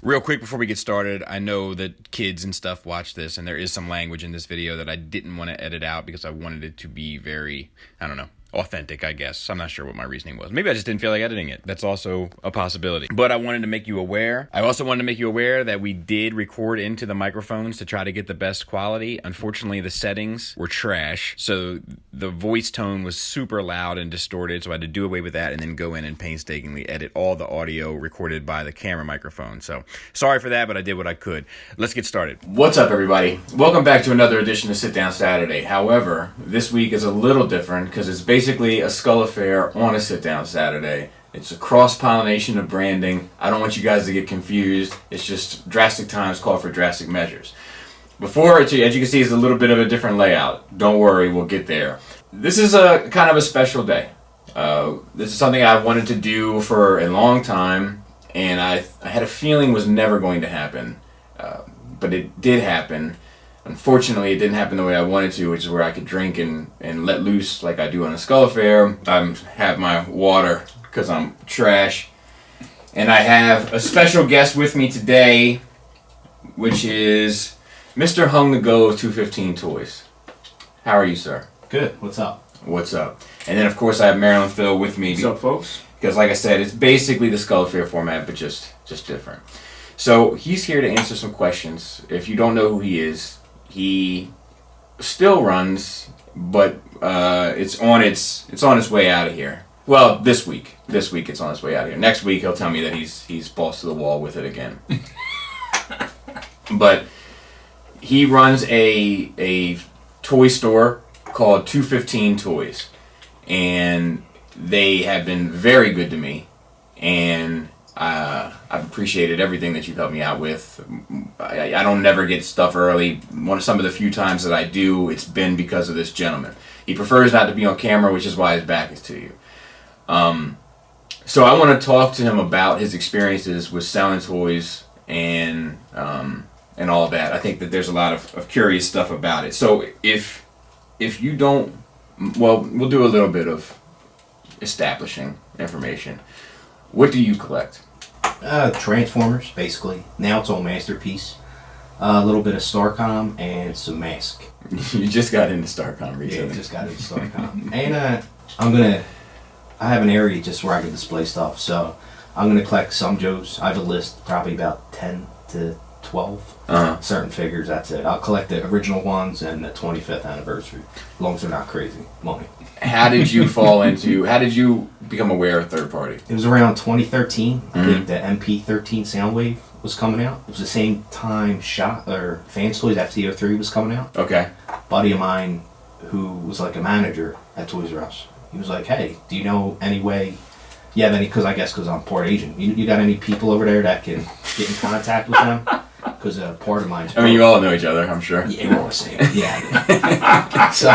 Real quick before we get started, I know that kids and stuff watch this, and there is some language in this video that I didn't want to edit out because I wanted it to be very, I don't know, authentic, I guess. I'm not sure what my reasoning was. Maybe I just didn't feel like editing it. That's also a possibility. But I wanted to make you aware. I also wanted to make you aware that we did record into the microphones to try to get the best quality. Unfortunately, the settings were trash, so the voice tone was super loud and distorted, so I had to do away with that and then go in and painstakingly edit all the audio recorded by the camera microphone. So sorry for that, but I did what I could. Let's get started. What's up, everybody? Welcome back to another edition of Sit Down Saturday. However, this week is a little different because it's basically a Skull Affair on a Sit Down Saturday. It's a cross-pollination of branding. I don't want you guys to get confused. It's just drastic times call for drastic measures. Before, as you can see, it's a little bit of a different layout. Don't worry, we'll get there. This is a kind of a special day. This is something I wanted to do for a long time, and I had a feeling was never going to happen. But it did happen. Unfortunately, it didn't happen the way I wanted to, which is where I could drink and let loose like I do on a Skull Affair. I have my water because I'm trash. And I have a special guest with me today, which is Mr. Hung Ngo of 215 Toyz. How are you, sir? Good. What's up? What's up? And then, of course, I have Marilyn Phil with me. What's up, folks? Because, like I said, it's basically the Skull Affair format, but just different. So he's here to answer some questions. If you don't know who he is, he still runs, but it's on its way out of here. Well, this week it's on its way out of here. Next week he'll tell me that he's balls to the wall with it again. But he runs a toy store called 215 Toyz, and they have been very good to me, and I've appreciated everything that you've helped me out with. I don't never get stuff early. Some of the few times that I do, it's been because of this gentleman. He prefers not to be on camera, which is why his back is to you. So I want to talk to him about his experiences with selling toys and all of that. I think that there's a lot of curious stuff about it. So if you don't, well, we'll do a little bit of establishing information. What do you collect? Transformers, basically. Now it's all Masterpiece. A little bit of Starcom and some Mask. You just got into Starcom recently. Yeah, just got into Starcom. And I have an area just where I can display stuff. So I'm going to collect some Joes. I have a list, probably about 10 to 12 certain figures. That's it. I'll collect the original ones and the 25th anniversary, as long as they're not crazy money. How did you become aware of third party? It was around 2013. I think the MP13 Soundwave was coming out. It was the same time Fans Toys FT03 was coming out. Okay. A buddy of mine who was like a manager at Toys R Us, he was like, hey, do you know any way, you have any, because I'm part Asian, you got any people over there that can get in contact with them? Because part of mine's I mean, you all know each other, I'm sure. Yeah, we're all the same. Yeah. So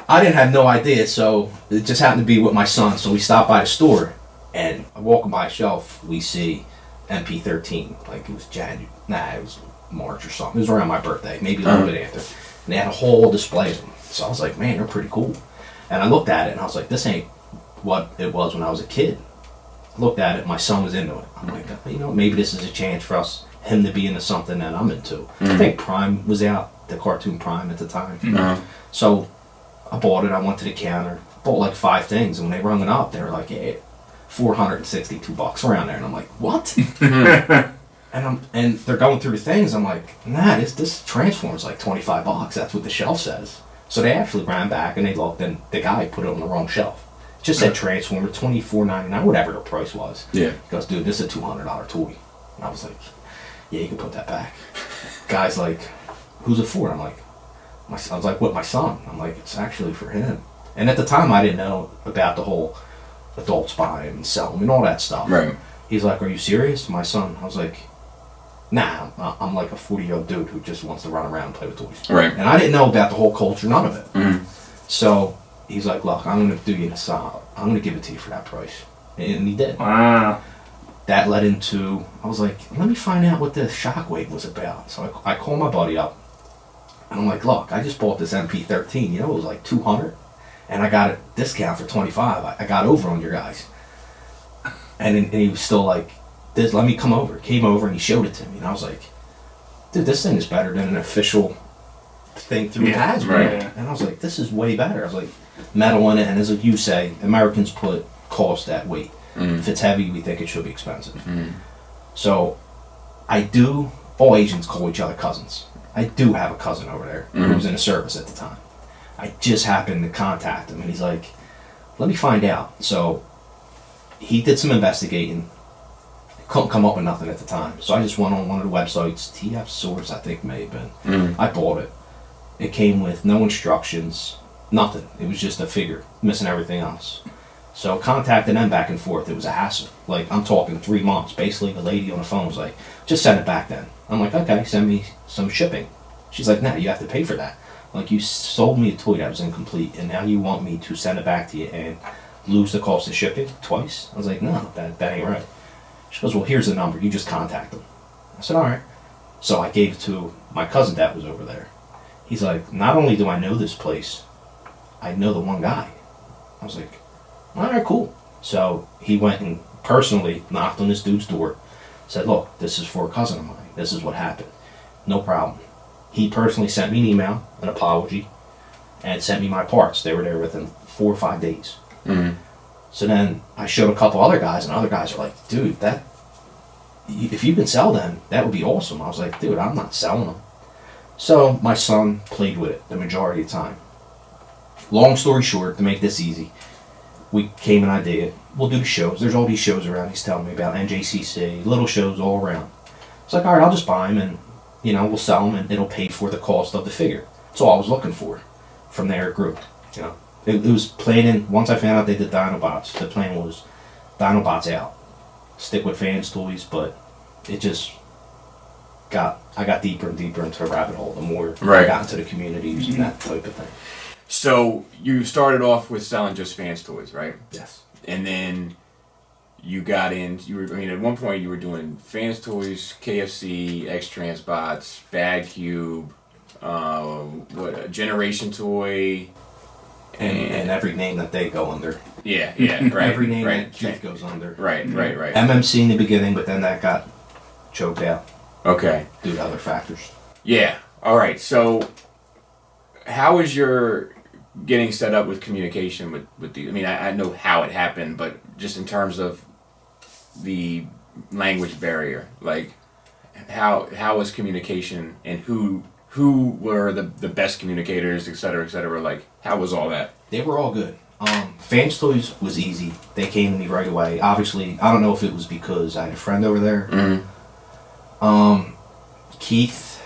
I didn't have no idea, so it just happened to be with my son. So we stopped by the store, and walking by a shelf, we see MP13. Like it was it was March or something. It was around my birthday, maybe a little bit after. And they had a whole display of them. So I was like, man, they're pretty cool. And I looked at it, and I was like, this ain't what it was when I was a kid. I looked at it, my son was into it. I'm like, maybe this is a chance for him to be into something that I'm into. I think Prime was out, the cartoon Prime at the time. So I bought it, I went to the counter, bought like 5 things, and when they rung it up, they were like, yeah, $462 around there. And I'm like, what? and they're going through the things, I'm like, nah, this Transformers like $25, that's what the shelf says. So they actually ran back and they looked, and the guy put it on the wrong shelf. It just said Transformer, $24.99, whatever the price was. Yeah. He goes, dude, this is a $200 toy. And I was like, yeah, you can put that back. Guy's like, who's it for? I'm like, I was like, what, my son? I'm like, it's actually for him. And at the time, I didn't know about the whole adults buy them and sell them and all that stuff. Right. He's like, are you serious? My son. I was like, nah, I'm like a 40-year-old dude who just wants to run around and play with toys. Right. And I didn't know about the whole culture, none of it. So he's like, look, I'm going to do you a solid. I'm going to give it to you for that price. And he did. Wow. That led into, I was like, let me find out what the Shockwave was about. So I called my buddy up, and I'm like, look, I just bought this MP13, it was like $200, and I got a discount for $25. I got over on your guys. And he was still like, let me come over. Came over and he showed it to me, and I was like, dude, this thing is better than an official thing through Hasbro. Right. And I was like, this is way better. I was like, metal in it, and as you say, Americans put cost at weight. If it's heavy, we think it should be expensive. So all Asians call each other cousins. I do have a cousin over there who was in the service at the time. I just happened to contact him, and he's like, let me find out. So he did some investigating. Couldn't come up with nothing at the time. So I just went on one of the websites, TF Source I think may have been. I bought it. It came with no instructions, nothing. It was just a figure, missing everything else. So contacting them back and forth, it was a hassle. Like, I'm talking 3 months. Basically, the lady on the phone was like, just send it back then. I'm like, okay, send me some shipping. She's like, no, you have to pay for that. Like, you sold me a toy that was incomplete, and now you want me to send it back to you and lose the cost of shipping twice? I was like, no, that ain't right. She goes, well, here's the number. You just contact them. I said, all right. So I gave it to my cousin that was over there. He's like, not only do I know this place, I know the one guy. I was like, all right, cool. So he went and personally knocked on this dude's door, said, look, this is for a cousin of mine. This is what happened. No problem. He personally sent me an email, an apology, and sent me my parts. They were there within 4 or 5 days. So then I showed a couple other guys, and other guys are like, dude, if you can sell them, that would be awesome. I was like, dude, I'm not selling them. So my son played with it the majority of the time. Long story short, to make this easy, we came an idea. We'll do the shows. There's all these shows around. He's telling me about NJCC, little shows all around. It's like, all right, I'll just buy them, and we'll sell them, and it'll pay for the cost of the figure. That's all I was looking for. From there, it grew. It was planning. Once I found out they did Dinobots, the plan was Dinobots out. Stick with fans toys, but it just I got deeper and deeper into the rabbit hole the more I got into the communities and that type of thing. So you started off with selling just fans toys, right? Yes. And then you got in. At one point you were doing fans toys, KFC, X-Transbots, Bad Cube, Generation Toy. And every name that they go under. Yeah, right. Every name that Keith goes under. Right. MMC in the beginning, but then that got choked out. Okay. Due to other factors. Yeah. All right. So, how is your getting set up with communication with the? I know how it happened, but just in terms of the language barrier, like how was communication, and who were the best communicators, et cetera, like, how was all that? They were all good. Fans Toys was easy. They came to me right away. Obviously, I don't know if it was because I had a friend over there. Keith,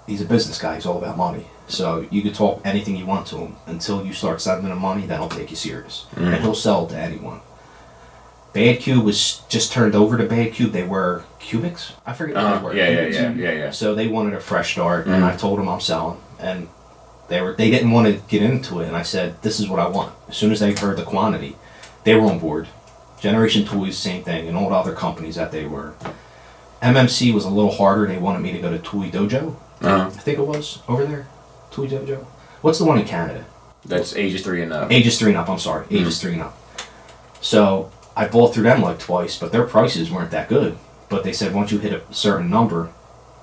he's a business guy. He's all about money. So you could talk anything you want to him until you start sending him money, then he'll take you serious. And he'll sell it to anyone. Bad Cube was just turned over to Bad Cube. They were Cubics. I forget what they were. Yeah. So they wanted a fresh start, and I told them I'm selling. And they didn't want to get into it, and I said, this is what I want. As soon as they heard the quantity, they were on board. Generation Toys, same thing, and all the other companies that they were. MMC was a little harder. They wanted me to go to Toy Dojo. I think it was over there. Toy Dojo. What's the one in Canada? That's ages 3 and up. Ages 3 and up, I'm sorry. Ages 3 and up. So I bought through them like twice, but their prices weren't that good. But they said once you hit a certain number,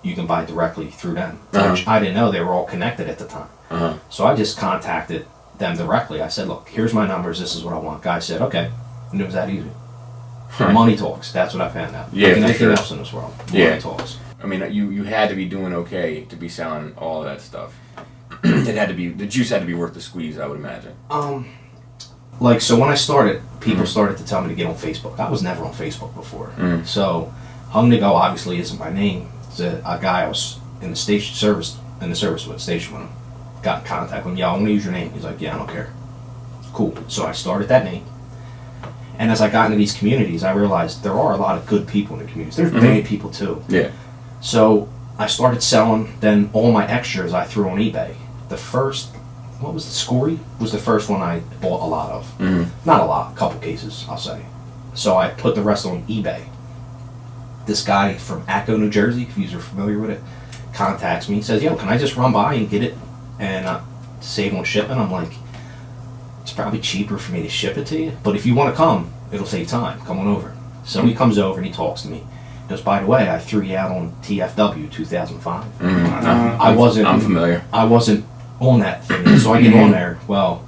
you can buy directly through them. Which I didn't know they were all connected at the time. So I just contacted them directly. I said, look, here's my numbers. This is what I want. Guy said, okay. And it was that easy. Money talks. That's what I found out. Yeah, like for anything sure. else in this world. Money talks. You had to be doing okay to be selling all of that stuff. The juice had to be worth the squeeze, I would imagine. So when I started, people started to tell me to get on Facebook. I was never on Facebook before. So Hung Ngo obviously isn't my name. It's a guy I was in the service with, station with him. Got in contact with him. Yeah, I want to use your name. He's like, yeah, I don't care. Cool. So I started that name. And as I got into these communities, I realized there are a lot of good people in the communities. There's bad people too. Yeah. So I started selling. Then all my extras I threw on eBay. The first, what was the Scory? Was the first one I bought a lot of. Not a lot, a couple cases, I'll say. So I put the rest on eBay. This guy from Acco, New Jersey, if you're familiar with it, contacts me. Says, yo, can I just run by and get it and save on shipping? I'm like, it's probably cheaper for me to ship it to you, but if you want to come, it'll save time. Come on over. So he comes over and he talks to me. He goes, by the way, I threw you out on TFW 2005. I'm familiar. I wasn't on that thing, so I get on there. Well,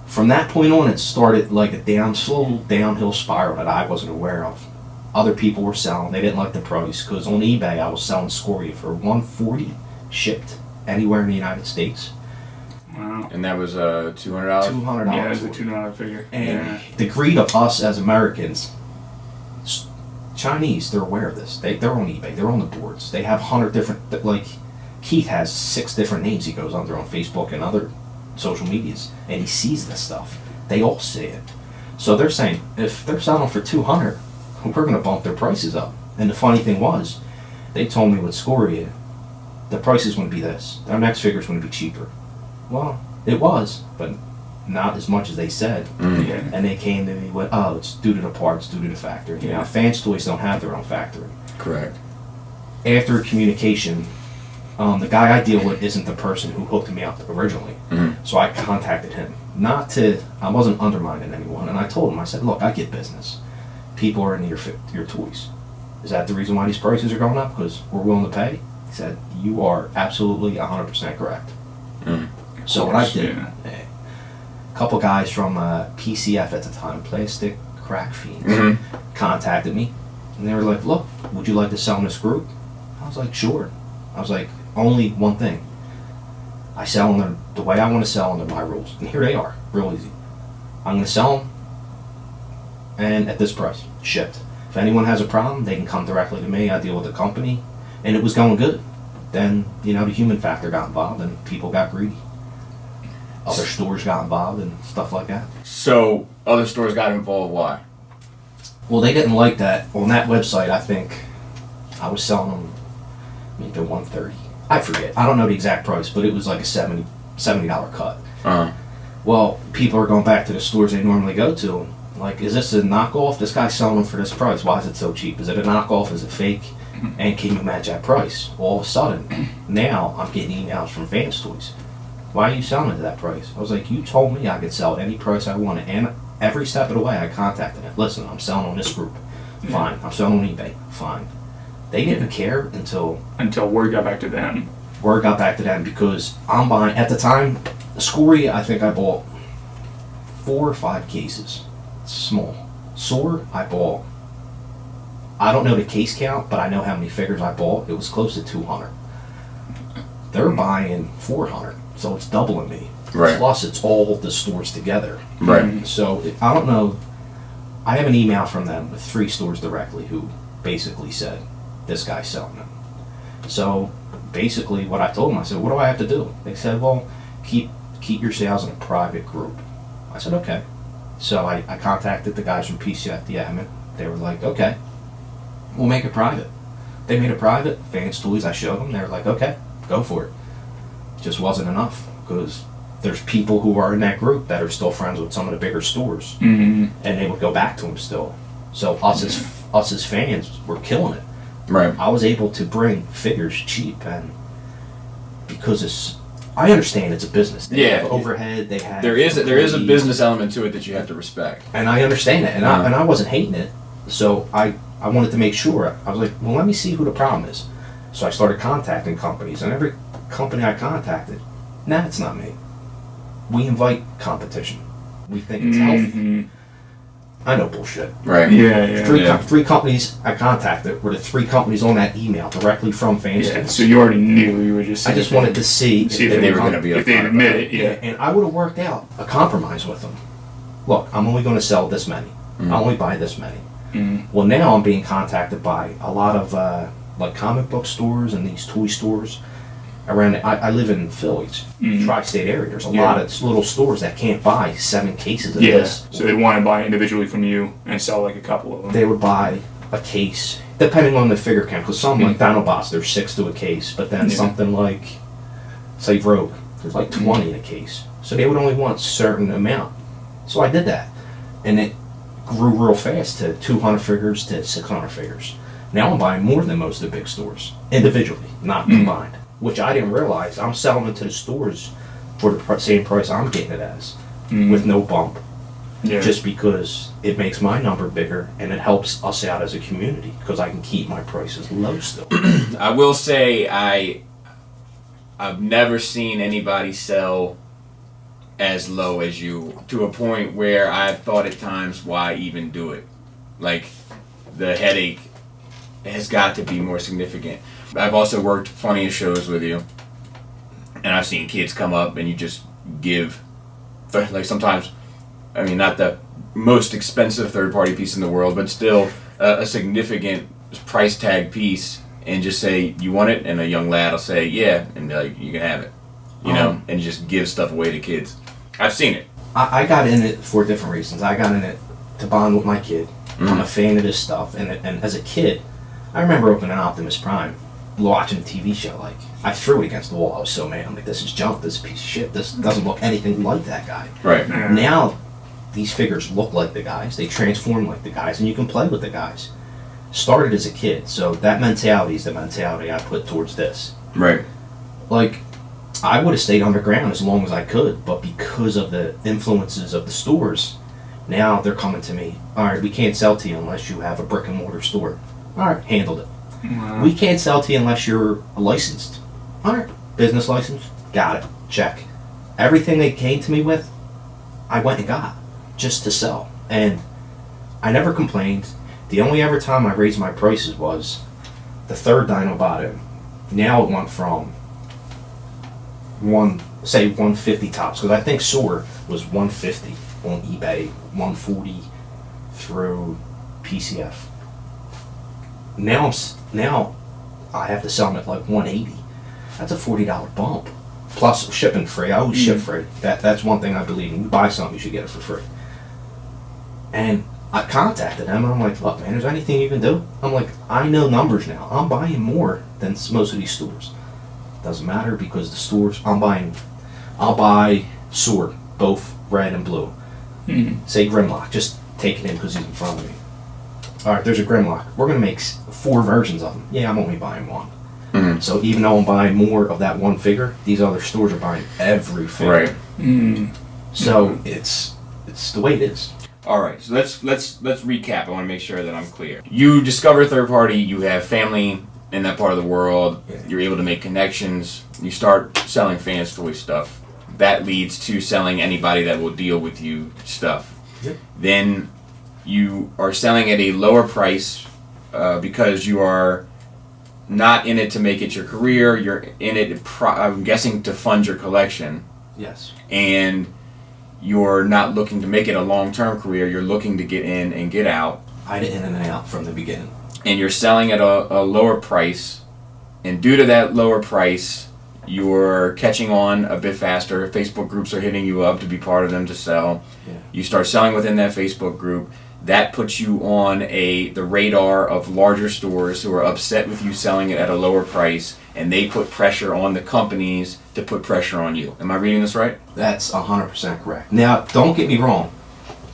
from that point on, it started like a slow downhill spiral that I wasn't aware of. Other people were selling. They didn't like the price because on eBay I was selling Skulliday for $140 shipped anywhere in the United States. Wow. And that was $200. $200. Yeah, it was a $2 figure. And the greed of us as Americans, Chinese, they're aware of this. They're on eBay. They're on the boards. They have 100 different, like Keith has 6 different names he goes under on Facebook and other social medias, and he sees this stuff. They all see it. So they're saying, if they're selling for $200, we're going to bump their prices up. And the funny thing was, they told me with Skulliday, the price is going to be this. Their next figure is going to be cheaper. Well, it was, but not as much as they said. Yeah. And they came to me with, oh, it's due to the parts, due to the factory. Yeah. Now, Fans Toys don't have their own factory. Correct. After communication, the guy I deal with isn't the person who hooked me up originally. So I contacted him. I wasn't undermining anyone, and I told him, I said, look, I get business. People are into your toys. Is that the reason why these prices are going up? Because we're willing to pay? He said, you are absolutely 100% correct. So what I did, a couple guys from PCF at the time, Plastic Crack Fiends, contacted me, and they were like, look, would you like to sell in this group? I was like, sure. I was like, only one thing. I sell them the way I want to sell under my rules. And here they are, real easy. I'm going to sell them, and at this price, shipped. If anyone has a problem, they can come directly to me. I deal with the company, and it was going good. Then, the human factor got involved, and people got greedy. Other stores got involved, and stuff like that. So, other stores got involved, why? Well, they didn't like that. On that website, I think I was selling them maybe $130. I forget. I don't know the exact price, but it was like a $70 cut. Well, people are going back to the stores they normally go to. Like, is this a knockoff? This guy's selling them for this price. Why is it so cheap? Is it a knockoff? Is it fake? And can you match that price? All of a sudden, now I'm getting emails from Fans Toys. Why are you selling it at that price? I was like, you told me I could sell at any price I wanted. And every step of the way, I contacted him. Listen, I'm selling on this group. Fine. I'm selling on eBay. Fine. They didn't care until word got back to them. Word got back to them because I'm buying, at the time, Skulliday, I think I bought 4 or 5 cases. Small. Sword, I bought, I don't know the case count, but I know how many figures I bought. It was close to 200. They're buying 400, so it's doubling me. Right. Plus, it's all the stores together. Right. So, I don't know. I have an email from them with 3 stores directly who basically said, this guy's selling them. So, basically, what I told them, I said, what do I have to do? They said, well, keep your sales in a private group. I said, okay. So I contacted the guys from PCF, the admin. They were like, okay, we'll make it private. They made it private. Fans Toys, I showed them. They were like, okay, go for it. Just wasn't enough because there's people who are in that group that are still friends with some of the bigger stores, and they would go back to them still. So us as fans were killing it. Right. I was able to bring figures cheap, and because I understand it's a business. They have overhead. They have there is a business element to it that you have to respect, and I understand it, and I wasn't hating it. So I wanted to make sure. I was like, well, let me see who the problem is. So I started contacting companies, and every company I contacted, nah, it's not me. We invite competition. We think it's healthy. I know bullshit. right? Yeah. Three companies I contacted were the 3 companies on that email directly from Fans Yeah. Toys. So you already knew. You were just. I just wanted to see if they were going to be if they admit it. Yeah. And I would have worked out a compromise with them. Look, I'm only going to sell this many. I'll only buy this many. Well, now I'm being contacted by a lot of like comic book stores and these toy stores around. I live in Philly, tri-state area. There's a lot of little stores that can't buy 7 cases of this. So they want to buy individually from you and sell like a couple of them. They would buy a case, depending on the figure count. Because some like Dinobots, there's 6 to a case, but then something like, say, Rogue, there's like 20 in a case. So they would only want a certain amount. So I did that, and it grew real fast to 200 figures to 600 figures. Now I'm buying more than most of the big stores individually, not combined. Which I didn't realize. I'm selling it to the stores for the same price I'm getting it as, with no bump. Yeah. just because it makes my number bigger and it helps us out as a community because I can keep my prices low still. I will say I've never seen anybody sell as low as you, to a point where I've thought at times, why even do it? Like, the headache has got to be more significant. I've also worked plenty of shows with you, and I've seen kids come up and you just give, like, sometimes, I mean, not the most expensive third-party piece in the world, but still a significant price tag piece, and just say, you want it? And a young lad will say, yeah, and be like, you can have it. You know, and just give stuff away to kids. I've seen it. I got in it for different reasons. I got in it to bond with my kid. I'm a fan of this stuff. And as a kid, I remember opening Optimus Prime, watching a TV show. Like, I threw it against the wall. I was so mad. I'm like, this is junk. This is a piece of shit. This doesn't look anything like that guy. Right. Yeah. Now, these figures look like the guys. They transform like the guys, and you can play with the guys. Started as a kid, so that mentality is the mentality I put towards this. Right. Like, I would have stayed underground as long as I could, but because of the influences of the stores, now they're coming to me. All right, we can't sell to you unless you have a brick and mortar store. All right, handled it. Wow. We can't sell to you unless you're licensed. All right, business license, got it, check. Everything they came to me with, I went and got just to sell, and I never complained. The only ever time I raised my prices was the third Dinobot. Now it went from 150 tops, because I think Soar was 150 on eBay, 140 through PCF. Now I have to sell them at like 180. That's a $40 bump, plus shipping free. I always ship free. That's one thing I believe in. You buy something, you should get it for free. And I contacted them, and I'm like, look, man, is there anything you can do? I'm like, I know numbers now. I'm buying more than most of these stores. Doesn't matter, because the stores, I'll buy Sword, both red and blue. Say Grimlock, just take it in because he's in front of me. Alright, there's a Grimlock. We're going to make 4 versions of them. Yeah, I'm only buying one. Mm-hmm. So even though I'm buying more of that one figure, these other stores are buying every figure. Right. So it's the way it is. All right, so let's recap. I want to make sure that I'm clear. You discover third party. You have family in that part of the world. Yeah. You're able to make connections. You start selling fans toy stuff. That leads to selling anybody that will deal with you stuff. Yep. Then you are selling at a lower price because you are not in it to make it your career. You're in it, I'm guessing, to fund your collection. Yes. And you're not looking to make it a long-term career. You're looking to get in and get out. I did in and out from the beginning. And you're selling at a lower price. And due to that lower price, you're catching on a bit faster. Facebook groups are hitting you up to be part of them to sell. Yeah. You start selling within that Facebook group. That puts you on the radar of larger stores who are upset with you selling it at a lower price, and they put pressure on the companies to put pressure on you. Am I reading this right? That's 100% correct. Now, don't get me wrong.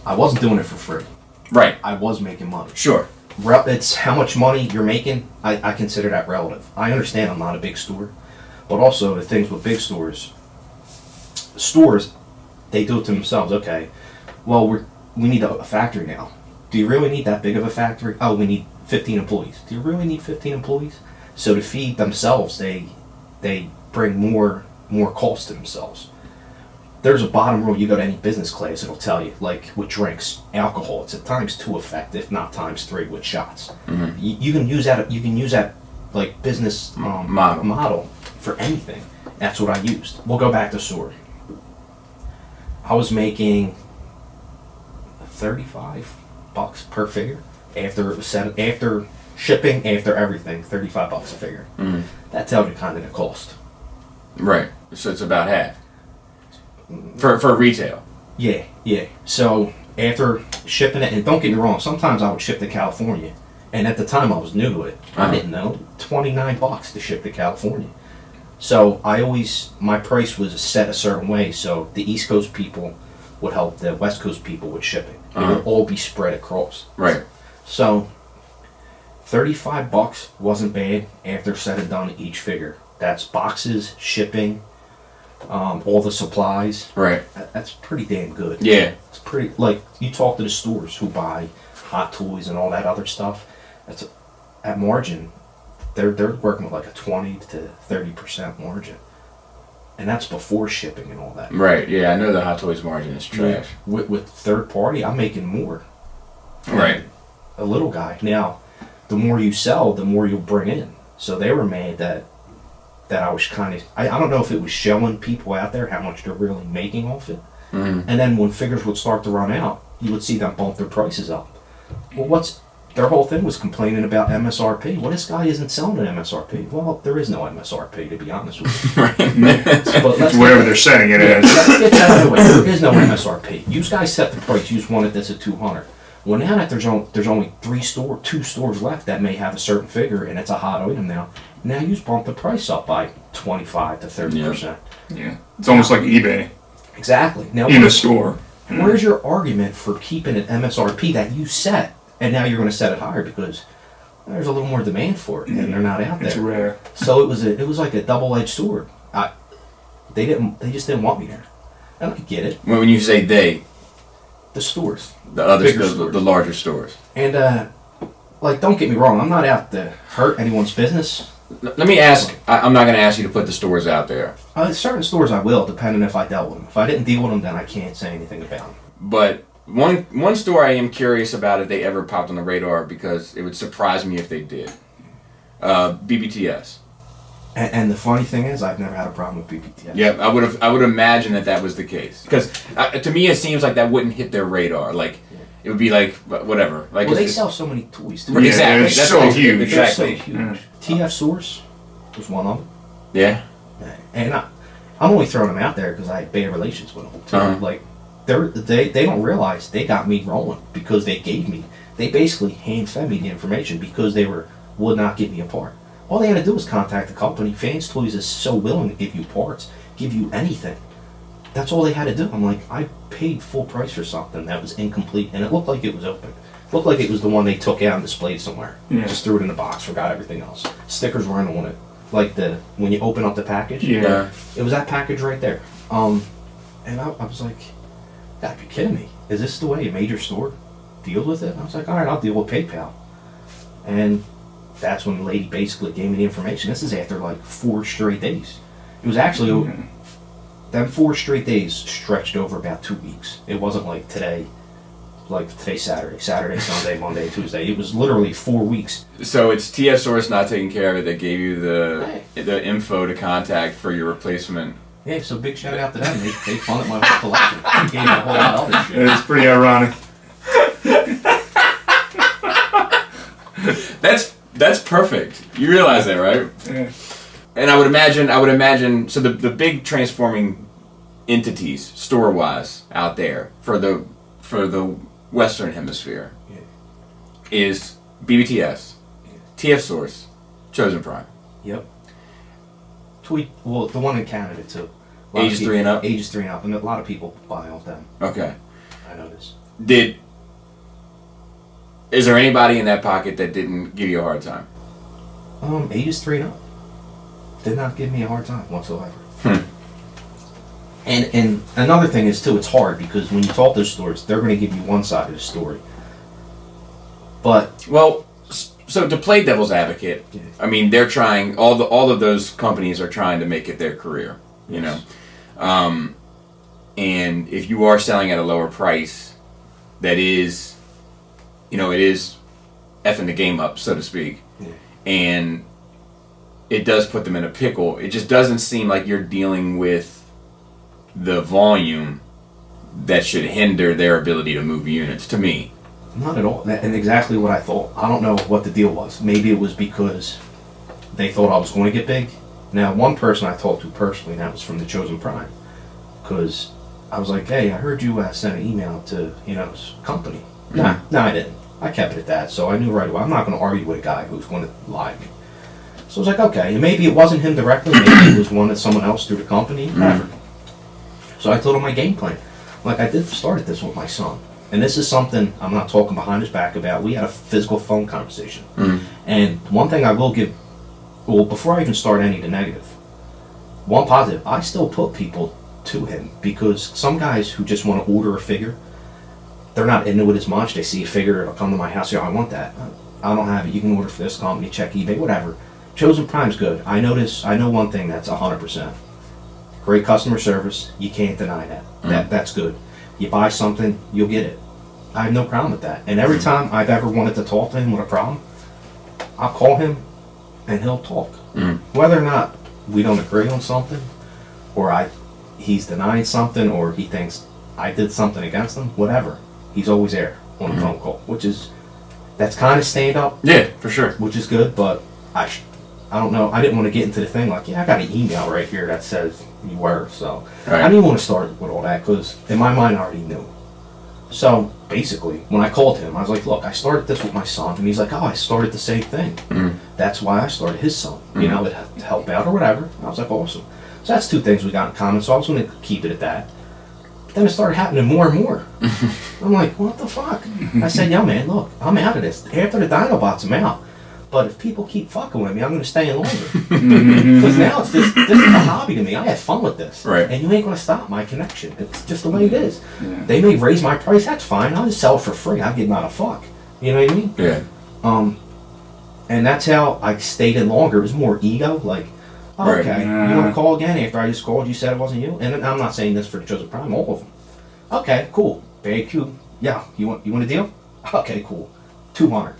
I wasn't doing it for free. Right. I was making money. Sure. It's how much money you're making. I consider that relative. I understand I'm not a big store, but also the things with big stores, they do it to themselves. Okay, well, we need a factory now. Do you really need that big of a factory? Oh, we need 15 employees. Do you really need 15 employees? So to feed themselves, they bring more cost to themselves. There's a bottom rule. You go to any business class, it'll tell you, like with drinks, alcohol, it's a ×2 effect, if not ×3 with shots. Mm-hmm. You can use that like business model for anything. That's what I used. We'll go back to Sword. I was making $35 per figure after shipping, after everything. $35 a figure. Mm-hmm. That tells you kind of the cost. Right. So it's about half. For retail. Yeah. So after shipping it, and don't get me wrong, sometimes I would ship to California, and at the time I was new to it. I didn't know $29 to ship to California. So my price was set a certain way, so the East Coast people would help the West Coast people with shipping. It would all be spread across. Right. So $35 wasn't bad after said and done each figure. That's boxes, shipping, all the supplies. Right. That's pretty damn good. Yeah. It's pretty, like, you talk to the stores who buy Hot Toys and all that other stuff, that's at margin, they're working with like a 20 to 30% margin. And that's before shipping and all that. Right. Yeah, I know the Hot Toys margin is trash. With third party, I'm making more. Right. A little guy. Now, the more you sell, the more you'll bring in. So they were mad that I was kind of, I don't know if it was showing people out there how much they're really making off it. Mm-hmm. And then when figures would start to run out, you would see them bump their prices up. Well, their whole thing was complaining about MSRP. Well, this guy isn't selling at MSRP. Well, there is no MSRP, to be honest with you. But It's whatever they're saying it is. Let's get that out of the way. There is no MSRP. You guys set the price. You wanted this at 200. Well, now that there's only two stores left that may have a certain figure, and it's a hot item now. Now you bump the price up by 25 to 30%. Yeah. It's almost like eBay Exactly. Now in a store. where's your argument for keeping an MSRP that you set, and now you're going to set it higher because there's a little more demand for it, and they're not out there. It's rare. So it was like a double-edged sword. They just didn't want me there, and I get it. When you say they, The stores, the other Bigger stores, stores. the larger stores. and like, don't get me wrong, I'm not out to hurt anyone's business. Let me ask. I'm not going to ask you to put the stores out there, Certain stores I will, depending if I dealt with them. If I didn't deal with them, then I can't say anything about them. but one store I am curious about if they ever popped on the radar because it would surprise me if they did. BBTS. And the funny thing is, I've never had a problem with BBTS. Yeah, I would imagine that was the case because to me it seems like that wouldn't hit their radar. Like it would be like whatever. Like Well, they it's- sell so many toys. Right, Yeah, exactly. it's That's so what- huge. They're Exactly. so huge. TF Source was one of them. Yeah. And I'm only throwing them out there because I had bad relations with them. Too. Uh-huh. Like, they don't realize they got me rolling because they basically hand-fed me the information because they would not give me a part. All they had to do was contact the company. Fans Toys is so willing to give you parts, give you anything. That's all they had to do. I'm like, I paid full price for something that was incomplete, and it looked like it was open. It looked like it was the one they took out and displayed somewhere. Yeah. Just threw it in a box, forgot everything else. Stickers weren't on it. Like when you open up the package. Yeah. It was that package right there. And I was like, you gotta be kidding me. Is this the way a major store deals with it? And I was like, all right, I'll deal with PayPal. And that's when the lady basically gave me the information. This is after like 4 straight days. It was actually, them 4 straight days stretched over about 2 weeks. It wasn't like today, Saturday, Sunday, Monday, Tuesday. It was literally 4 weeks. So it's TF Source not taking care of it that gave you the info to contact for your replacement. Yeah, so big shout out to them. They funded my whole collection. They gave me a whole lot of other shit. It's pretty ironic. That's perfect. You realize that, right? Yeah. And I would imagine. So the big transforming entities, store wise, out there for the Western Hemisphere, is BBTS, TF Source, Chosen Prime. Yep. Well, the one in Canada too. A lot of Ages people- 3 and up? Ages 3 and up, and a lot of people buy off them. Okay. I noticed. Is there anybody in that pocket that didn't give you a hard time? Ages 3 and up did not give me a hard time whatsoever. And another thing is too, it's hard because when you talk to stores, they're going to give you one side of the story. But Well, so to play devil's advocate, I mean they're trying. All of those companies are trying to make it their career. You know, and if you are selling at a lower price, that is, it is effing the game up, so to speak, and it does put them in a pickle. It just doesn't seem like you're dealing with the volume that should hinder their ability to move units, to me. not at all. And exactly what I thought. I don't know what the deal was. Maybe it was because they thought I was going to get big. Now, one person I talked to personally, and that was from the Chosen Prime, because I was like, hey, I heard you sent an email to, this company. Nah, I didn't. I kept it at that, so I knew right away. I'm not going to argue with a guy who's going to lie to me. So I was like, okay, and maybe it wasn't him directly, maybe it was one that someone else through the company, whatever. So I told him my game plan. Like, I did started this with my son. And this is something I'm not talking behind his back about. We had a physical phone conversation. And one thing I will give, well, before I even start any of the negative, one positive, I still put people to him, because some guys who just want to order a figure, they're not into it as much. They see a figure, it'll come to my house, I want that. I don't have it. You can order for this company, check eBay, whatever. Chosen Prime's good. I know one thing that's 100%. Great customer service. You can't deny that. That's good. You buy something, you'll get it. I have no problem with that. And every time I've ever wanted to talk to him with a problem, I'll call him and he'll talk. Whether or not we don't agree on something, or he's denying something, or he thinks I did something against him, whatever. He's always there on a phone call, that's kind of stand up. Yeah, for sure. Which is good, but I don't know. I didn't want to get into the thing like, I got an email right here that says you were, so right. I didn't even want to start with all that, because in my mind I already knew. So basically, when I called him, I was like, look, I started this with my son, and he's like, oh, I started the same thing. That's why I started his son, to help out or whatever. I was like, awesome. So that's two things we got in common, so I was going to keep it at that. But then it started happening more and more. I'm like, what the fuck? I said, yo, man, look, I'm out of this. After the Dinobots, I'm out. But if people keep fucking with me, I'm going to stay in longer. Because now this is a hobby to me. I have fun with this. Right. And you ain't going to stop my connection. It's just the way it is. Yeah. They may raise my price. That's fine. I'll just sell it for free. I'll give not a fuck. You know what I mean? Yeah. And that's how I stayed in longer. It was more ego. Like, oh, right. Okay, you want to call again after I just called? You said it wasn't you? And I'm not saying this for the Chosen Prime, all of them. Okay, cool. Very cute. Yeah, you want a deal? Okay, cool. 200.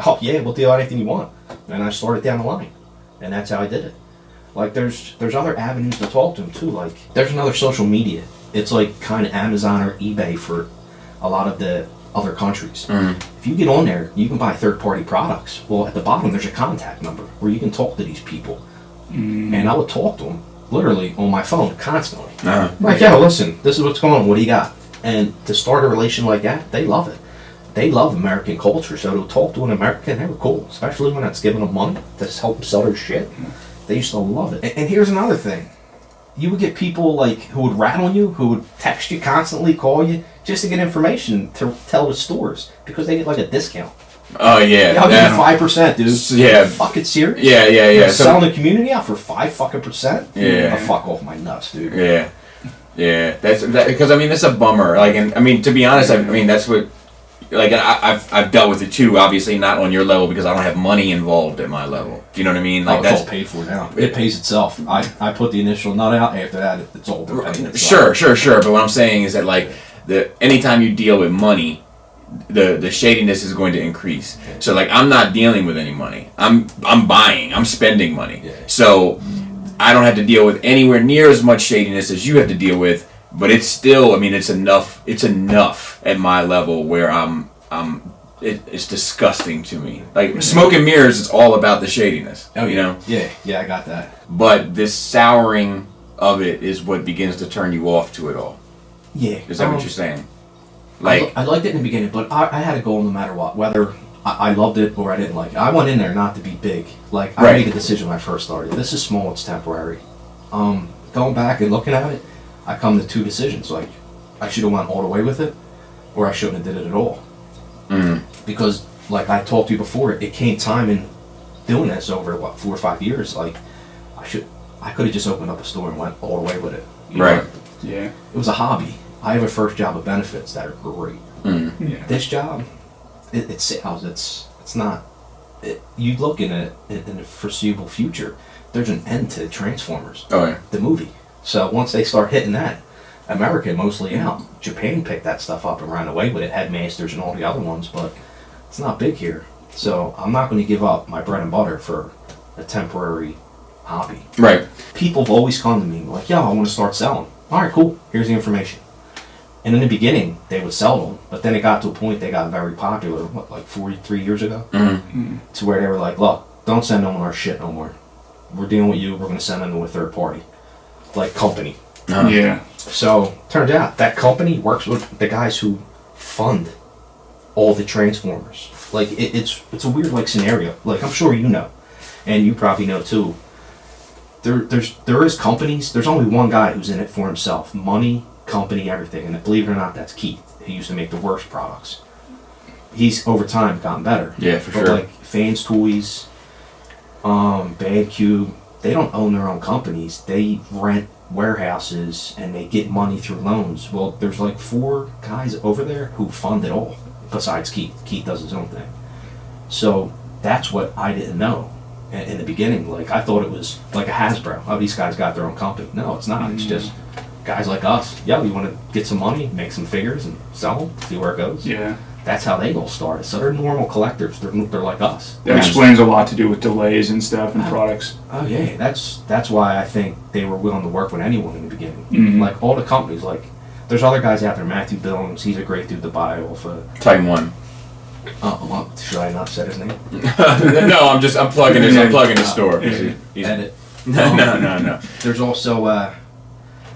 Oh yeah, we'll deal anything you want. And I started down the line, and that's how I did it. Like there's other avenues to talk to them too. Like there's another social media. It's like kind of Amazon or eBay for a lot of the other countries. If you get on there, you can buy third-party products. Well, at the bottom there's a contact number where you can talk to these people, and I would talk to them literally on my phone constantly. Like, yeah, listen, this is what's going on. What do you got? And to start a relation like that, they love it. They love American culture, so to talk to an American, they were cool. Especially when it's giving them money to help them sell their shit. They used to love it. And here's another thing. You would get people like who would rat on you, who would text you constantly, call you, just to get information to tell the stores, because they get like a discount. Oh yeah. I'll give you 5%, dude. Yeah. Fucking serious? Yeah. So, selling the community out for 5%? Yeah. Fuck off my nuts, dude. Yeah. That's because I mean that's a bummer. Like, and I mean to be honest, I mean that's what. Like I've dealt with it too. Obviously not on your level because I don't have money involved at my level. Do you know what I mean? Like that's all paid for now. It pays itself. I put the initial nut out. After that, it's all paying itself. Sure. But what I'm saying is that like anytime you deal with money, the shadiness is going to increase. So like I'm not dealing with any money. I'm buying. I'm spending money. Yeah. So I don't have to deal with anywhere near as much shadiness as you have to deal with. But it's still, I mean, it's enough at my level where it's disgusting to me. Like, smoke and mirrors, it's all about the shadiness. Oh, yeah. You know? Yeah, I got that. But this souring of it is what begins to turn you off to it all. Yeah. Is that what you're saying? Like, I liked it in the beginning, but I had a goal no matter what. Whether I loved it or I didn't like it. I went in there not to be big. Like, I made a decision when I first started. This is small, it's temporary. Going back and looking at it, I come to two decisions. Like, I should have went all the way with it, or I shouldn't have did it at all. Because, like I talked to you before, it came time in doing this over 4 or 5 years. Like, I could have just opened up a store and went all the way with it. Right. Yeah. It was a hobby. I have a first job of benefits that are great. Yeah. This job, it's sales. It's not. You look in it in the foreseeable future. There's an end to Transformers. Oh yeah. The movie. So once they start hitting that, America mostly out. Japan picked that stuff up and ran away with it, Headmasters and all the other ones, but it's not big here. So I'm not going to give up my bread and butter for a temporary hobby. Right. People have always come to me like, yo, I want to start selling. All right, cool. Here's the information. And in the beginning, they would sell them, but then it got to a point they got very popular, like 43 years ago? To where they were like, look, don't send them our shit no more. We're dealing with you, we're going to send them to a third party. Like company. Yeah. So turns out that company works with the guys who fund all the Transformers. Like it's a weird like scenario. Like I'm sure you know, and you probably know too. There is companies. There's only one guy who's in it for himself. Money, company, everything. And believe it or not, that's Keith. He used to make the worst products. He's over time gotten better. Yeah, for but sure. Like Fans Toys, Bad Cube. they don't own their own companies. They rent warehouses and they get money through loans. Well, there's like 4 guys over there who fund it all, besides Keith. Keith does his own thing. So that's what I didn't know in the beginning. Like, I thought it was like a Hasbro. Oh, these guys got their own company. No, it's not. It's just guys like us. Yeah, we want to get some money, make some figures, and sell them, see where it goes. Yeah. That's how they all started. So they're normal collectors. They're like us. That explains a lot to do with delays and stuff and products. Oh yeah, that's why I think they were willing to work with anyone in the beginning. Mhm. Like all the companies, like there's other guys out there. Matthew Billings, he's a great dude to buy off of. Titan 1. Well, should I not say his name? No, I'm plugging his store. Yeah. Edit. No. There's also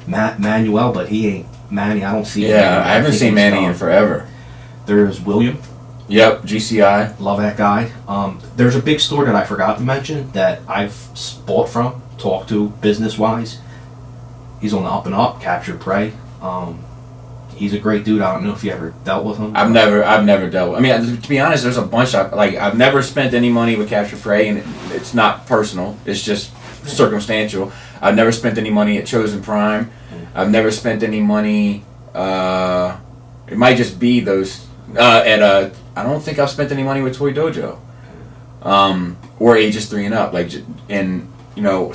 Manuel, but he ain't Manny. I don't see. Yeah, I haven't think seen he's Manny gone. in forever. There's William. Yep, GCI. Love that guy. There's a big store that I forgot to mention that I've bought from, talked to business-wise. He's on the up and up, Capture Prey. He's a great dude. I don't know if you ever dealt with him. I've never dealt with. I mean, to be honest, there's a bunch. I've never spent any money with Capture Prey, and it's not personal. It's just circumstantial. I've never spent any money at Chosen Prime. I've never spent any money. It might just be those. I don't think I've spent any money with Toy Dojo, or ages 3 and up. And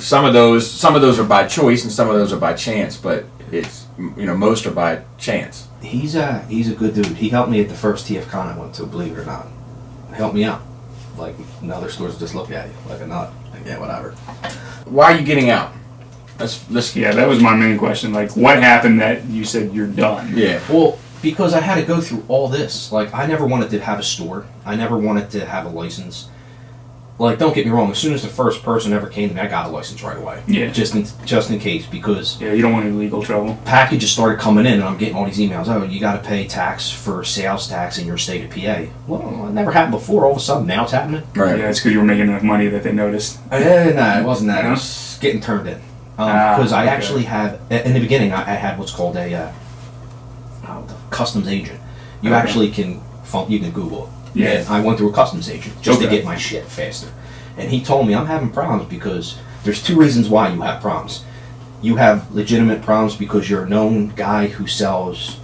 some of those are by choice, and some of those are by chance. But it's most are by chance. He's a good dude. He helped me at the first TFCon I went to, believe it or not. Helped me out. Like, in other stores just look at you like a nut. Like, yeah, whatever. Why are you getting out? Yeah, that was my main question. Like, what happened that you said you're done? Yeah. Well, because I had to go through all this. Like, I never wanted to have a store. I never wanted to have a license. Like, don't get me wrong. As soon as the first person ever came to me, I got a license right away. Yeah. Just in case, because Yeah, you don't want any legal trouble. packages started coming in, and I'm getting all these emails. Oh, you got to pay tax for sales tax in your state of PA. Well, it never happened before. All of a sudden, now it's happening. Right. Yeah, it's because you were making enough money that they noticed. No, it wasn't that. It was getting turned in. Because I okay. actually have, in the beginning, I had what's called a customs agent. You Okay. actually can Google it. Yeah. And I went through a customs agent just to Okay. get my shit faster. And he told me I'm having problems because there's 2 reasons why you have problems. You have legitimate problems because you're a known guy who sells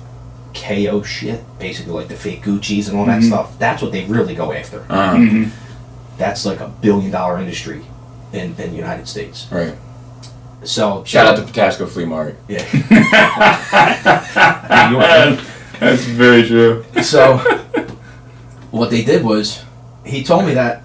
KO shit, basically like the fake Gucci's and all that stuff. That's what they really go after. Mm-hmm. That's like $1 billion industry in the United States. Right. So Shout out to Patasco Flea Market. Yeah. New York. That's very true. So what they did was he told me that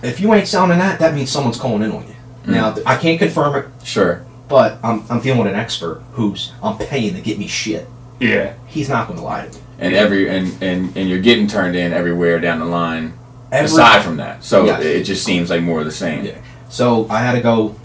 if you ain't selling that means someone's calling in on you. Now I can't confirm it, Sure. but I'm dealing with an expert who's I'm paying to get me shit. Yeah. He's not going to lie to me. And and you're getting turned in everywhere down the line. Every- aside from that, so Yes. it just seems like more of the same. Yeah. So I had to go.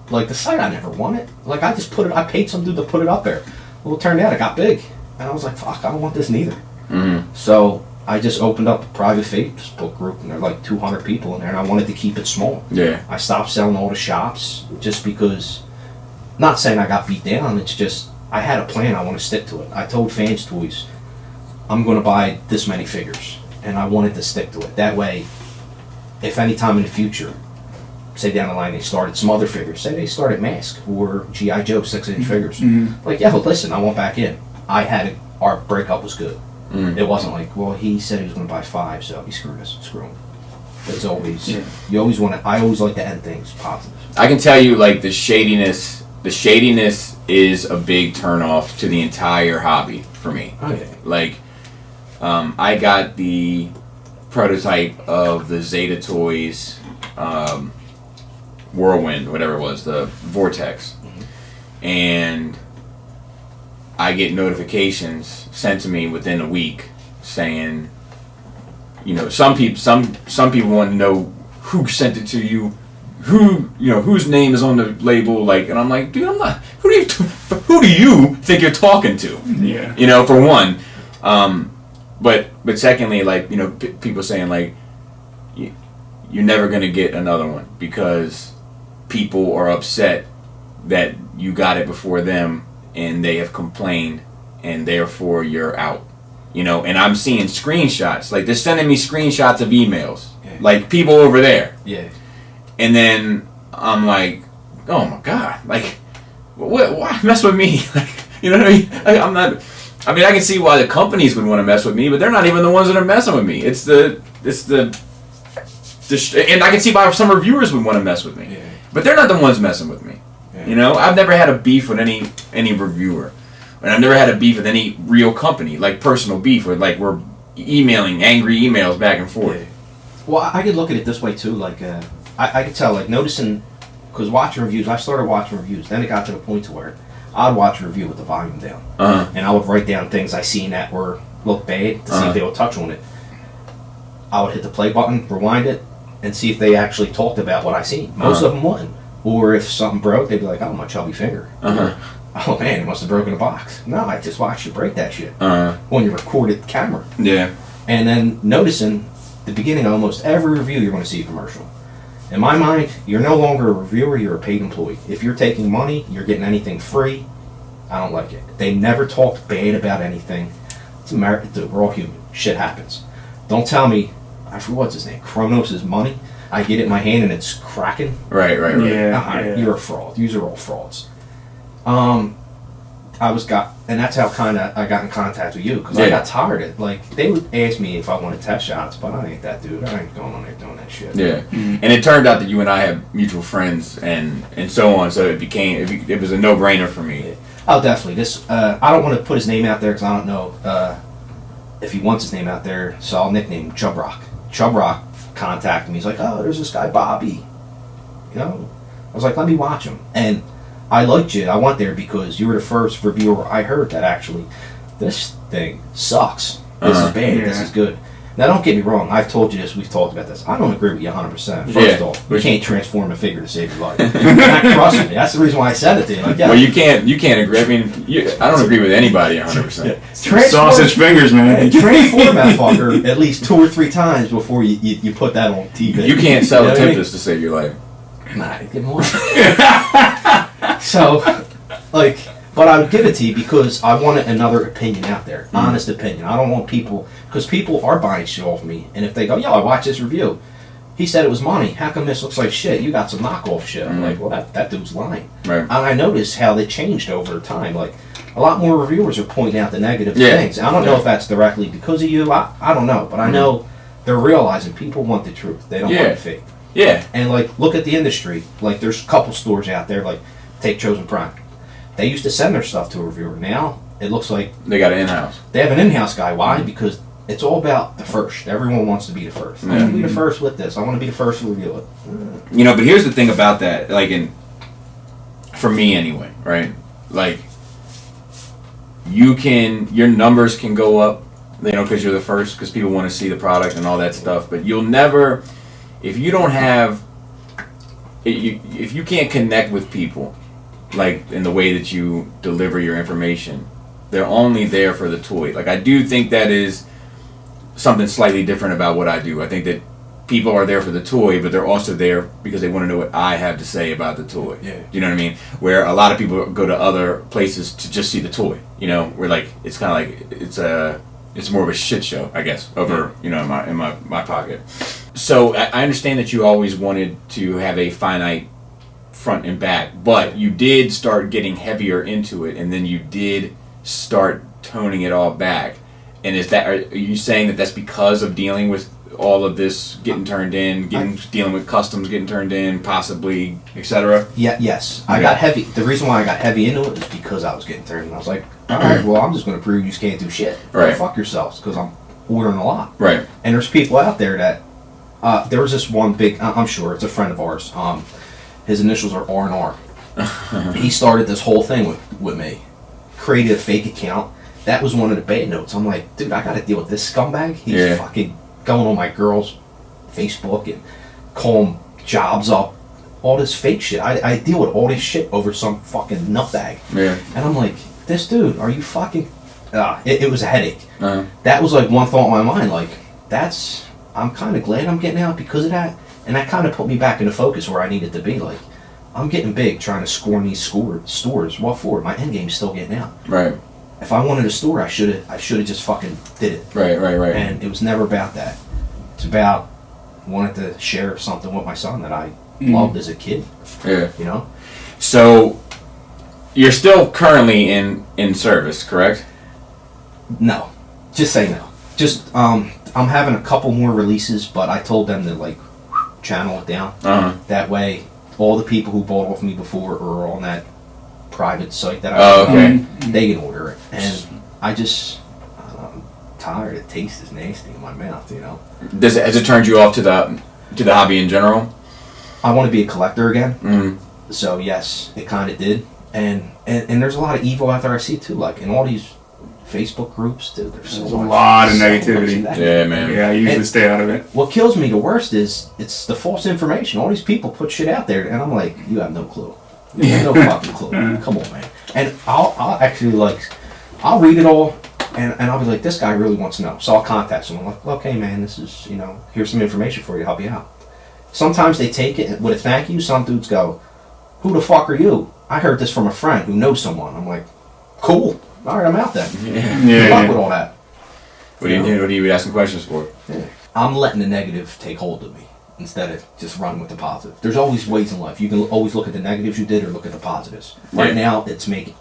Like the site, I never won it. Like I just put it. I paid some dude to put it up there. Well, it turned out it got big, and I was like, "Fuck, I don't want this neither." Mm-hmm. So I just opened up a private Facebook group, and there are like 200 people in there, and I wanted to keep it small. Yeah. I stopped selling all the shops just because. Not saying I got beat down. It's just I had a plan. I want to stick to it. I told Fans Toys, I'm going to buy this many figures, and I wanted to stick to it. That way, if any time in the future, say down the line they started some other figures, say they started Mask or G.I. Joe 6-inch figures, like, yeah, but listen, I want back in. I had it, our breakup was good. It wasn't like, well, he said he was going to buy 5, so he screwed us. Screw him. It's always, you always want to, I always like to end things positive. I can tell you, like, the shadiness is a big turnoff to the entire hobby for me. Oh, yeah. Like, I got the prototype of the Zeta Toys Whirlwind, whatever it was, the Vortex, and I get notifications sent to me within a week saying, some people want to know who sent it to you, whose name is on the label, like, and I'm like, dude, I'm not. Who do you think you're talking to? Yeah. For one, but secondly, like, people saying like, you're never gonna get another one because people are upset that you got it before them and they have complained and therefore you're out. And I'm seeing screenshots, like they're sending me screenshots of emails, like people over there. Yeah. And then I'm like, oh my god, like, what? Why mess with me? Like, you know what I mean? Like, I'm not. I mean, I can see why the companies would want to mess with me, but they're not even the ones that are messing with me. It's the and I can see why some reviewers would want to mess with me, Yeah. but they're not the ones messing with me. Yeah. You know, I've never had a beef with any reviewer, and I've never had a beef with any real company, like personal beef, where like we're emailing angry emails back and forth. Yeah. Well, I could look at it this way too. Like, I could tell, like, noticing, because watching reviews, I started watching reviews. Then it got to the point to where I'd watch a review with the volume down, and I would write down things I seen that were look bad to see if they would touch on it. I would hit the play button, rewind it, and see if they actually talked about what I seen. Most of them wouldn't. Or if something broke, they'd be like, "Oh, my chubby finger." Or, "Oh man, it must have broken a box." No, I just watched you break that shit on your recorded camera. Yeah. And then noticing the beginning of almost every review, you're going to see a commercial. In my mind, you're no longer a reviewer, you're a paid employee. If you're taking money, you're getting anything free, I don't like it. They never talked bad about anything. It's America, we're all human. Shit happens. Don't tell me, I forget what's his name, Kronos' money. I get it in my hand and it's cracking. Right. Yeah. You're a fraud. These are all frauds. And that's how kind of I got in contact with you, because I got tired of it. Like, they would ask me if I wanted test shots, but I ain't that dude. I ain't going on there doing that shit. Yeah. And it turned out that you and I have mutual friends and so on, so it was a no-brainer for me. Yeah. Oh, definitely. I don't want to put his name out there because I don't know if he wants his name out there, so I'll nickname him Chub Rock. Chub Rock contacted me. He's like, "Oh, there's this guy Bobby." You know? I was like, "Let me watch him." And I liked you. I went there because you were the first reviewer I heard that actually, this thing sucks. This is bad. This is good. Now, don't get me wrong. I've told you this. We've talked about this. I don't agree with you 100%. First off, you can't transform a figure to save your life. That crushed me. That's the reason why I said it to you. Like, yeah. Well, you can't agree. I mean, I don't agree with anybody 100%. Sausage fingers, man. Transform that fucker at least 2 or 3 times before you put that on TV. You can't sell You a know what I mean? Tempest to save your life. Nah, give him one. So, like, but I would give it to you because I wanted another opinion out there. Honest opinion. I don't want people, because people are buying shit off me, and if they go, "Yo, I watched this review. He said it was money. How come this looks like shit? You got some knockoff shit." I'm like, well, that dude's lying. Right. And I noticed how they changed over time. Like, a lot more reviewers are pointing out the negative things. I don't know if that's directly because of you. I don't know. But I know they're realizing people want the truth. They don't want the fake. Yeah. And, like, look at the industry. Like, there's a couple stores out there, like, take Chosen Prime. They used to send their stuff to a reviewer. Now, it looks like They got an in-house. they have an in-house guy. Why? Because it's all about the first. Everyone wants to be the first. I want to be the first with this. I want to be the first to review it. You know, but here's the thing about that, like, for me anyway, right? Like, your numbers can go up, you know, because you're the first, because people want to see the product and all that stuff, but you'll never, if you don't have, if you can't connect with people, like, in the way that you deliver your information, they're only there for the toy. Like, I do think that is something slightly different about what I do. I think that people are there for the toy, but they're also there because they want to know what I have to say about the toy. Yeah. You know what I mean? Where a lot of people go to other places to just see the toy. You know, where, like, it's kind of like it's more of a shit show, I guess, over, you know, in my pocket. So I understand that you always wanted to have a finite front and back, but you did start getting heavier into it, and then you did start toning it all back. And are you saying that that's because of dealing with all of this getting turned in, dealing with customs getting turned in, possibly, etc.? Yeah, yes. I got heavy. The reason why I got heavy into it is because I was getting turned in. I was like, all right, well, I'm just going to prove you can't do shit. Right. Well, fuck yourselves, because I'm ordering a lot. Right. And there's people out there that, there was this one big, I'm sure, it's a friend of ours. His initials are R&R. He started this whole thing with me. Created a fake account. That was one of the bad notes. I'm like, dude, I got to deal with this scumbag. He's fucking going on my girl's Facebook and calling jobs up. All this fake shit. I deal with all this shit over some fucking nutbag. Yeah. And I'm like, this dude, are you fucking... it was a headache. Uh-huh. That was like one thought in my mind. Like, I'm kind of glad I'm getting out because of that. And that kind of put me back into focus where I needed to be. Like, I'm getting big trying to score in these stores. What for? My end game's still getting out. Right. If I wanted a store, I should have just fucking did it. Right. And it was never about that. It's about wanted to share something with my son that I loved as a kid. Yeah. You know. So, you're still currently in service, correct? No, just say no. Just I'm having a couple more releases, but I told them to like channel it down. That way, all the people who bought off me before are on that private site that they can order it. And I'm tired. The taste is nasty in my mouth. You know. Has it turned you off to the hobby in general? I want to be a collector again. So yes, it kind of did. And there's a lot of evil out there I see too. Like in all these Facebook groups, dude, there's a lot of negativity. Yeah, man. Yeah, I usually stay out of it. What kills me the worst is it's the false information. All these people put shit out there, and I'm like, you have no clue. You have no fucking clue. Come on, man. And I'll actually I'll read it all, and I'll be like, this guy really wants to know. So I'll contact him. I'm like, okay, man, this is, here's some information for you to help you out. Sometimes they take it with a thank you. Some dudes go, who the fuck are you? I heard this from a friend who knows someone. I'm like, cool. All right, I'm out then. Good luck with all that. What are you asking questions for? Yeah. I'm letting the negative take hold of me instead of just running with the positive. There's always ways in life. You can always look at the negatives you did or look at the positives. Right now,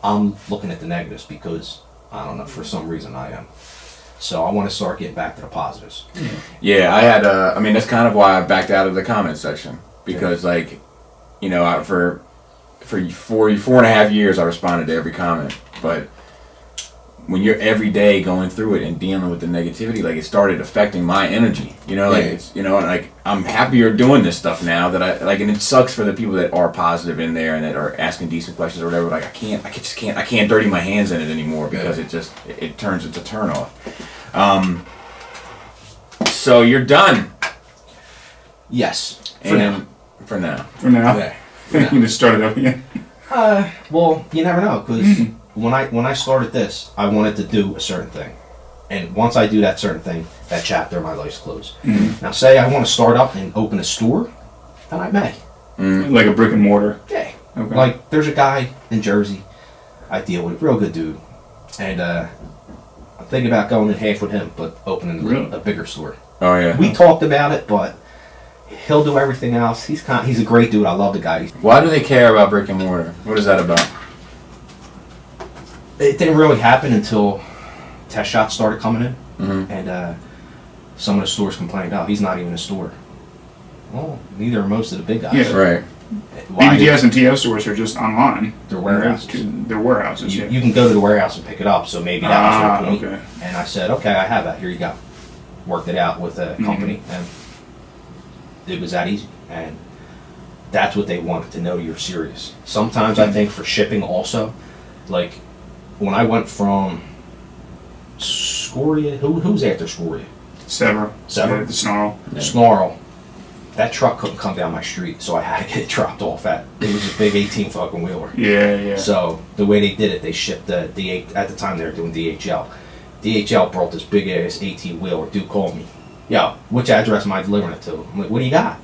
I'm looking at the negatives because, I don't know, for some reason I am. So I want to start getting back to the positives. Yeah, I had, that's kind of why I backed out of the comment section. Because, for 4.5 years I responded to every comment. But when you're every day going through it and dealing with the negativity, it started affecting my energy. I'm happier doing this stuff now that and it sucks for the people that are positive in there and that are asking decent questions or whatever. I can't dirty my hands in it anymore because it turns into turn off. So you're done. Yes. For now. Yeah. You just started up again. Well, you never know, because when I started this, I wanted to do a certain thing, and once I do that certain thing, that chapter of my life's closed. Now, say I want to start up and open a store, then I may. Like a brick and mortar. Yeah. Okay. Like there's a guy in Jersey I deal with, real good dude, and I'm thinking about going in half with him, but opening a bigger store. Oh yeah. We talked about it, but he'll do everything else. He's a great dude. I love the guy. Why do they care about brick and mortar? What is that about? It didn't really happen until test shots started coming in, and some of the stores complained, "Oh, he's not even a store." Well, neither are most of the big guys. Yeah, right. BBTS and TF stores are just online. They're warehouses. They're warehouses. You can go to the warehouse and pick it up. So maybe that was their point. Okay. And I said, "Okay, I have that. Here you go." Worked it out with a company, and it was that easy. And that's what they wanted to know, you're serious. Sometimes I think for shipping also, like when I went from Scoria, who's after Scoria? Sever. Sever? Yeah, the Snarl. Yeah. Snarl. That truck couldn't come down my street, so I had to get it dropped off at. It was a big 18 fucking wheeler. Yeah. So the way they did it, they shipped the at the time they were doing DHL. DHL brought this big ass 18 wheeler. Dude called me. Yo, which address am I delivering it to? I'm like, what do you got?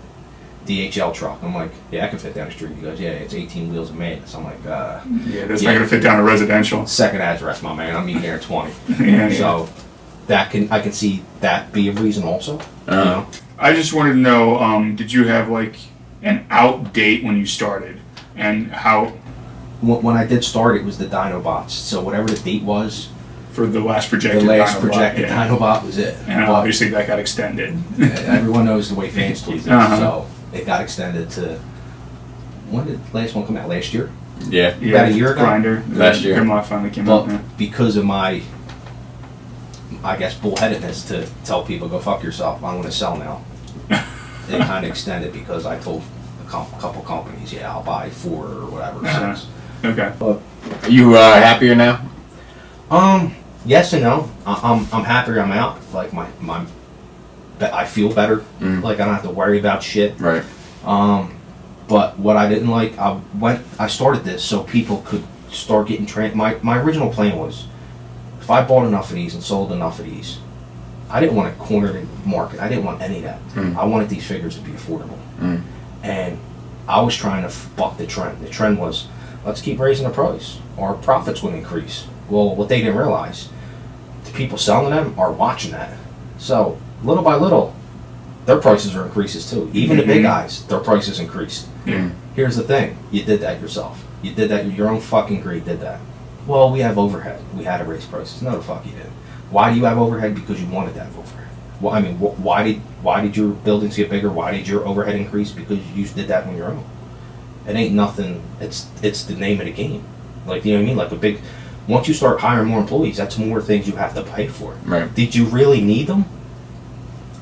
DHL truck. I'm like, yeah, I can fit down the street. He goes, yeah, it's 18 wheels of madness. I'm like, yeah, that's not gonna fit down a residential. Second address, my man. I'm meeting there at 20. Yeah. So I can see that be a reason also. You know? I just wanted to know, did you have an out date when you started, and how? When I did start, it was the Dinobots. So whatever the date was, for the last projected Dinobot was it. And obviously that got extended. Everyone knows the way fans tweet it, so it got extended to. When did the last one come out? Last year? Yeah. About a year ago? Grinder. Last year. Grimlock finally came out. But because of my, I guess, bullheadedness to tell people, go fuck yourself, I'm going to sell now. It kind of extended because I told a couple companies, yeah, I'll buy 4 or whatever. Okay. But, are you happier now? Yes and no. I'm happier I'm out. Like I feel better. Like I don't have to worry about shit. Right. But what I didn't like, I started this so people could start getting trained. My original plan was, if I bought enough of these and sold enough of these, I didn't want to corner the market. I didn't want any of that. I wanted these figures to be affordable. And I was trying to buck the trend. The trend was, let's keep raising the price. Our profits would increase. Well, what they didn't realize, the people selling them are watching that. So, little by little, their prices are increases too. Even the big guys, their prices increased. Here's the thing: you did that yourself. You did that. Your own fucking greed did that. Well, we have overhead. We had to raise prices. No, the fuck you didn't. Why do you have overhead? Because you wanted to have overhead. Well, I mean, why did your buildings get bigger? Why did your overhead increase? Because you did that on your own. It ain't nothing. It's the name of the game. Like, you know what I mean? Like a big. Once you start hiring more employees, that's more things you have to pay for. Right. Did you really need them?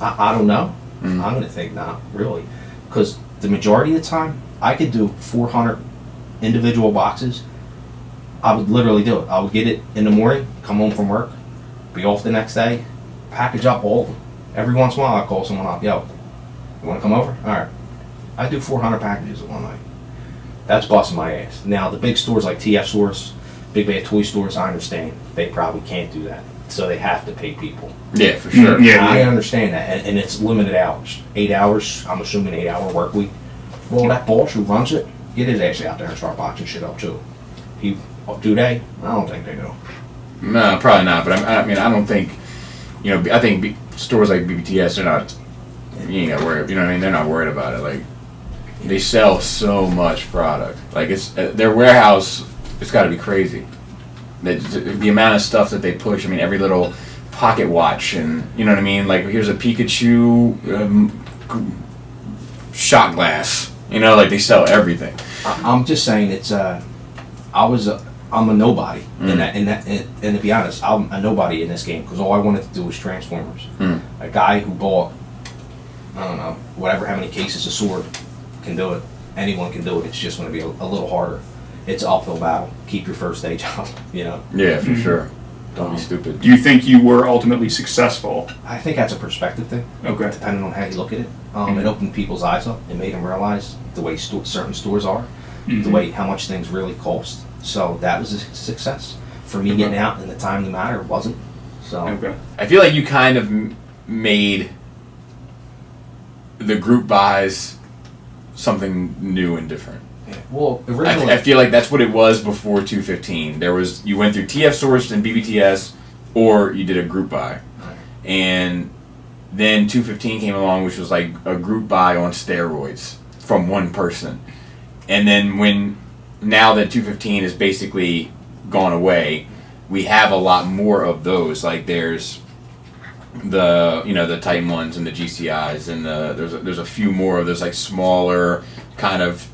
I don't know. I'm gonna think not really, because the majority of the time I could do 400 individual boxes. I would literally do it. I would get it in the morning, come home from work, be off the next day, package up all of them. Every once in a while I call someone up, yo, you want to come over? All right. I do 400 packages in one night. That's busting my ass. Now the big stores like TF stores, big bad toy stores, I understand. They probably can't do that. So they have to pay people. Yeah, for sure. I understand that. And it's limited hours. 8 hours, I'm assuming 8 hour work week. Well, that boss who runs it, get his ass out there and start boxing shit up too. Do they? I don't think they do. No, probably not. But I mean, I don't think, I think stores like BBTS, they're not, you ain't got to worry, you know what I mean? They're not worried about it. Like, they sell so much product. Like, it's their warehouse, it's got to be crazy. The amount of stuff that they push, I mean, every little pocket watch and, you know what I mean? Like, here's a Pikachu shot glass. Like, they sell everything. I'm just saying it's, I'm a nobody and to be honest, I'm a nobody in this game because all I wanted to do was Transformers. A guy who bought, I don't know, how many cases of sword can do it. Anyone can do it. It's just going to be a little harder. It's an uphill battle. Keep your first day job, Yeah, for sure. Don't be stupid. Do you think you were ultimately successful? I think that's a perspective thing. Okay. Depending on how you look at it. It opened people's eyes up. It made them realize the way certain stores are, the way how much things really cost. So that was a success. For me getting out in the timely manner, it wasn't. So I feel like you kind of made the group buys something new and different. Yeah. Well, originally, I feel like that's what it was before 215. You went through TF Sourced and BBTS, or you did a group buy, and then 215 came along, which was like a group buy on steroids from one person. And then now that 215 is basically gone away, we have a lot more of those. Like there's the Titan ones and the GCIs, and there's a few more of those like smaller kind of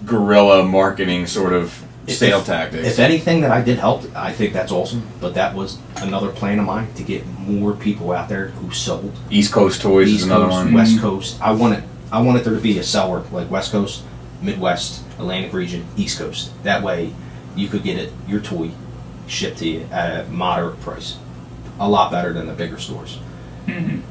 guerrilla marketing sort of sale tactics. If anything that I did help, I think that's awesome. But that was another plan of mine to get more people out there who sold. East Coast Toyz is another Coast, one. West Coast. I wanted there to be a seller like West Coast, Midwest, Atlantic region, East Coast. That way, you could get your toy shipped to you at a moderate price, a lot better than the bigger stores. The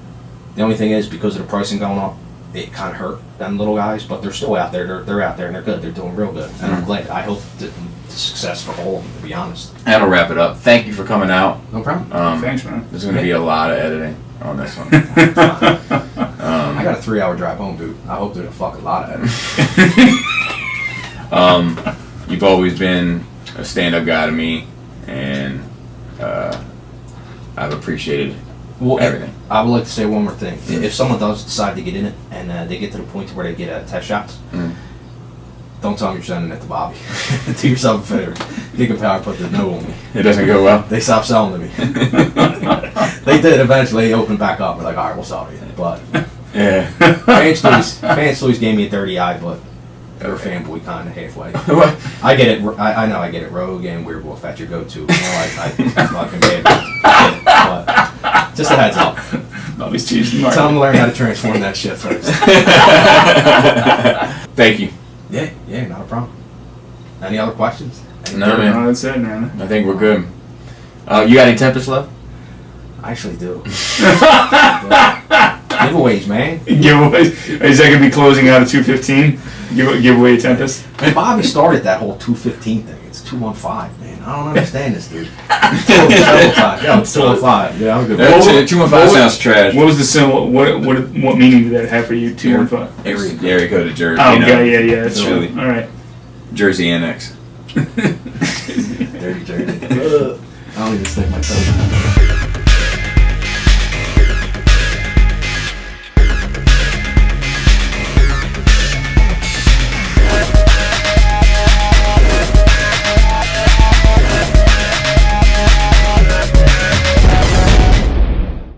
only thing is, because of the pricing going up, it kind of hurt them little guys, but they're still out there. They're out there and they're good. They're doing real good, and I'm glad. I hope the success for all of them. To be honest. That'll wrap it up. Thank you for coming out. No problem. Thanks, man. There's going to be a lot of editing on this one. I got a 3-hour drive home, dude. I hope there's a fucking lot of editing. You've always been a stand-up guy to me, and I've appreciated everything. I would like to say one more thing. If someone does decide to get in it and they get to the point where they get test shots, don't tell them you're sending it to Bobby. Do yourself a favor. He can power put the no on me. It doesn't go well. They stopped selling to me. They did eventually. They opened back up. We're like, all right, we'll sell to you. But yeah, fans always gave me a dirty eye, but they're a fanboy kind of halfway. I get it. I know I get it. Rogue and Weird Wolf at your go-to. I fucking get it. But just a heads up. Bobby's cheesing the market. Tell them to learn how to transform that shit first. Thank you. Yeah, not a problem. Any other questions? No, man. No, that's it, man. I think we're good. You got any Tempest left? I actually do. Giveaways, man. Giveaways. Is that going to be closing out of 215? Giveaway Tempest? Hey, Bobby started that whole 215 thing. It's 215, man. I don't understand this, dude. 215. Yeah, it's 215. Yeah, I'm good. 215 sounds trash. What was the symbol? What meaning did that have for you? 215. Area code of Jersey. Oh, yeah. That's Philly. All right. Jersey Annex. Dirty Jersey. I don't even stick my toes in.